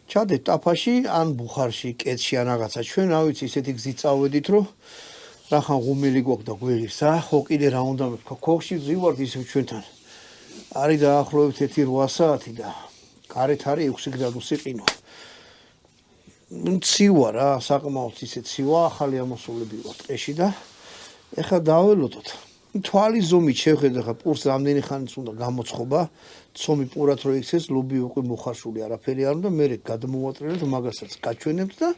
ჩადეთ ტაფაში ან ბუხარში, კეთში ან რაღაცა. ჩვენ რა ვიცი, ისეთი გზით წავედით, რომ რახან ღუმელი გვაქვს და გვერდის, ხო კიდე რა უნდა მეთქვა, ქოხში ვზივართ ისევ ჩვენთან. არის დაახლოებით 1-8 საათი და გარეთ არის 6 გრადუსი ყინვა. ცივა რა, საკმაოდ ისე ცივა, ახალი ამოსულები ვარ ტყეში და ეხლა დაველოდოთ. თვალის ზომით შევხედე ხა პურს რამდენი ხანიც უნდა გამოცხობა, ცომი პურად რო იქცეს, ლუბი უკვე მოხარშული არაფერი არ უნდა, მე გადმოვატრიალებ მაგასაც გაჩვენებთ და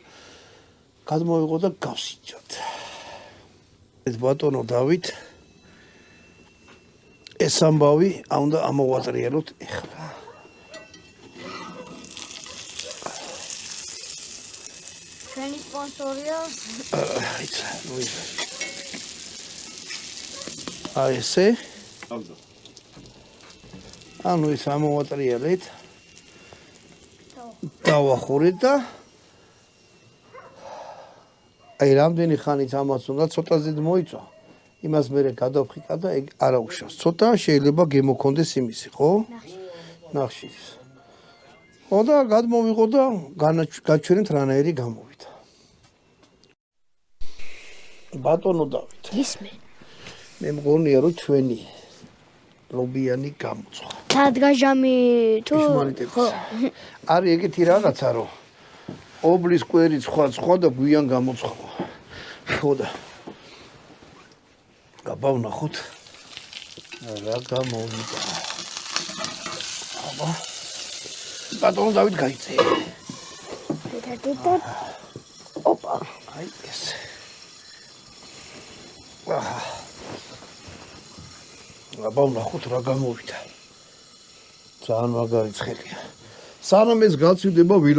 გადმოვიღო და გავსიჯოთ. ეს ბატონო დავით ეს ამბავი უნდა ამოვატრიალოთ ეხლა. ჩვენი სპონსორია აი ესე ანუ ეს ამოვატრიალეთ დავახურეთ და აი რამდენი ხანით ამას უნდა ცოტა ზედ მოიწვა იმას მერე გადავხიკა და ეგ არა უშავს ცოტა შეიძლება გემოქონდეს იმისი ხო ნახშირის ხო და გადმოვიღო და გაჩვენეთ რანაირი გამოვიდა ბატონო დავით ისმე მე მგონია რომ ჩვენი ლობიანი გამოცხა დადგაჟამი თუ ხო არის ეგეთი რაღაცა რომ ობლის კვერი სხვა და გვიან გამოცხა ხო და გაბავნახოთ რა გამოვიდა აბა ბატონო დავით გაიწე ოპა აი ეს გაბავნახოთ რა გამოვიდა ძალიან მაგარი ცხელია სანამ ეს გაცივდება